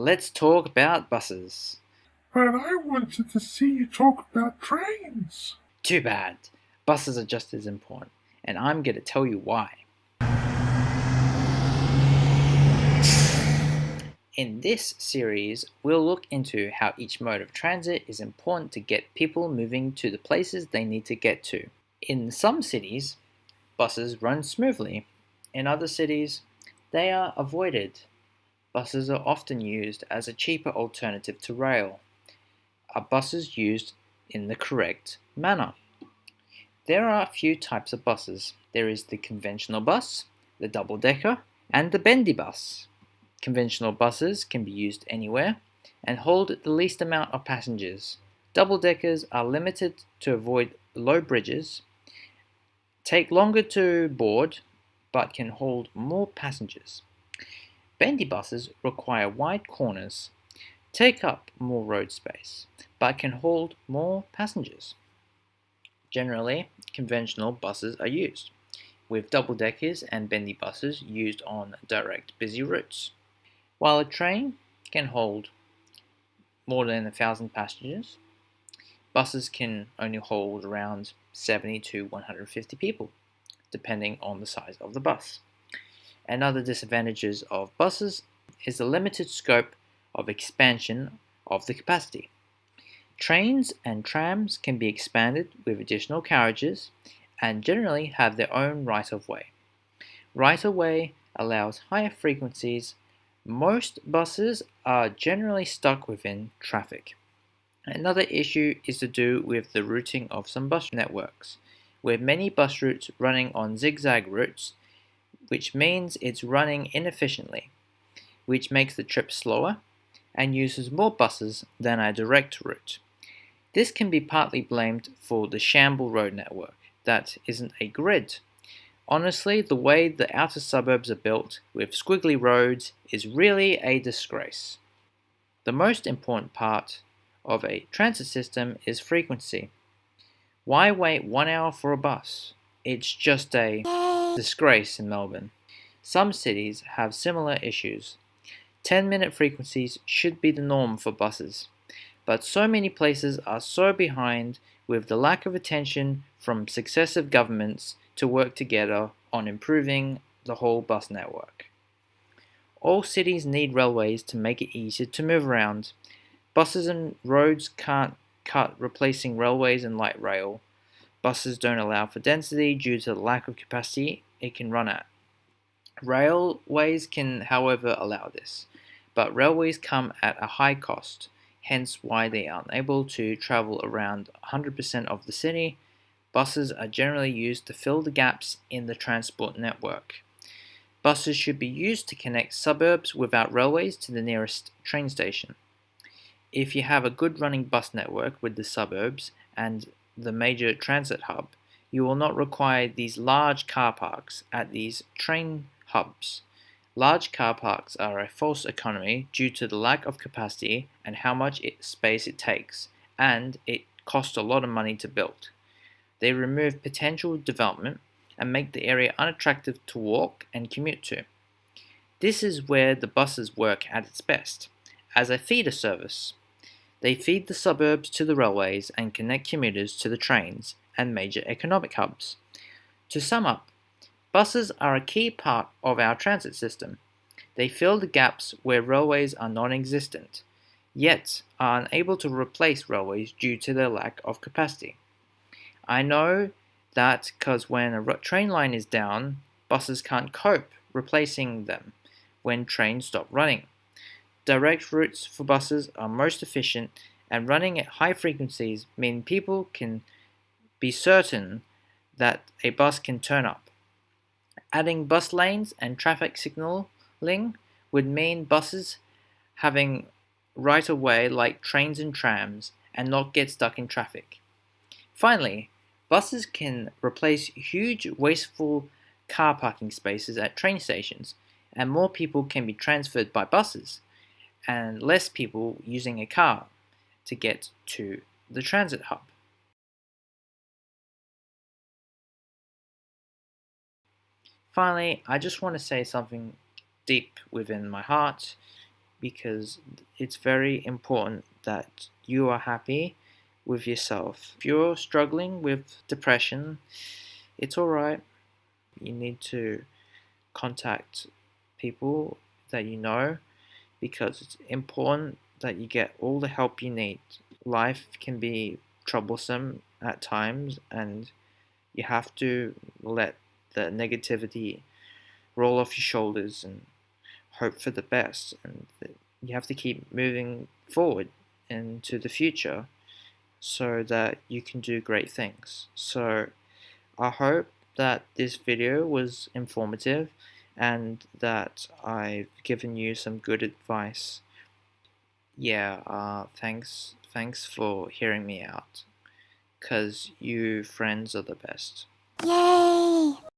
Let's talk about buses. But I wanted to see you talk about trains. Too bad. Buses are just as important, and I'm going to tell you why. In this series, we'll look into how each mode of transit is important to get people moving to the places they need to get to. In some cities, buses run smoothly. In other cities, they are avoided. Buses are often used as a cheaper alternative to rail. Are buses used in the correct manner? There are a few types of buses. There is the conventional bus, the double-decker, and the bendy bus. Conventional buses can be used anywhere and hold the least amount of passengers. Double-deckers are limited to avoid low bridges, take longer to board, but can hold more passengers. Bendy buses require wide corners, take up more road space, but can hold more passengers. Generally, conventional buses are used, with double-deckers and bendy buses used on direct busy routes. While a train can hold more than 1,000 passengers, buses can only hold around 70 to 150 people, depending on the size of the bus. Another disadvantages of buses is the limited scope of expansion of the capacity. Trains and trams can be expanded with additional carriages and generally have their own right-of-way. Right-of-way allows higher frequencies. Most buses are generally stuck within traffic. Another issue is to do with the routing of some bus networks, with many bus routes running on zigzag routes, which means it's running inefficiently, which makes the trip slower and uses more buses than a direct route. This can be partly blamed for the shamble road network that isn't a grid. Honestly, the way the outer suburbs are built with squiggly roads is really a disgrace. The most important part of a transit system is frequency. Why wait 1 hour for a bus? It's just a disgrace in Melbourne. Some cities have similar issues. 10-minute frequencies should be the norm for buses. But so many places are so behind with the lack of attention from successive governments to work together on improving the whole bus network. All cities need railways to make it easier to move around. Buses and roads can't cut replacing railways and light rail. Buses don't allow for density due to the lack of capacity it can run at. Railways can, however, allow this, but railways come at a high cost, hence why they are unable to travel around 100% of the city. Buses are generally used to fill the gaps in the transport network. Buses should be used to connect suburbs without railways to the nearest train station. If you have a good running bus network with the suburbs and the major transit hub, you will not require these large car parks at these train hubs. Large car parks are a false economy due to the lack of capacity and how much space it takes, and it costs a lot of money to build. They remove potential development and make the area unattractive to walk and commute to. This is where the buses work at its best, as a feeder service. They feed the suburbs to the railways and connect commuters to the trains and major economic hubs. To sum up, buses are a key part of our transit system. They fill the gaps where railways are non-existent, yet are unable to replace railways due to their lack of capacity. I know that because when a train line is down, buses can't cope replacing them when trains stop running. Direct routes for buses are most efficient, and running at high frequencies mean people can be certain that a bus can turn up. Adding bus lanes and traffic signaling would mean buses having right of way like trains and trams and not get stuck in traffic. Finally, buses can replace huge wasteful car parking spaces at train stations, and more people can be transferred by buses, and less people using a car to get to the transit hub. Finally, I just want to say something deep within my heart. because it's very important that you are happy with yourself. If you're struggling with depression, it's alright. You need to contact people that you know because it's important that you get all the help you need. Life can be troublesome at times, and you have to let the negativity roll off your shoulders and hope for the best. And you have to keep moving forward into the future so that you can do great things. So I hope that this video was informative and that I've given you some good advice. Yeah, thanks for hearing me out, 'cause you friends are the best. Yay!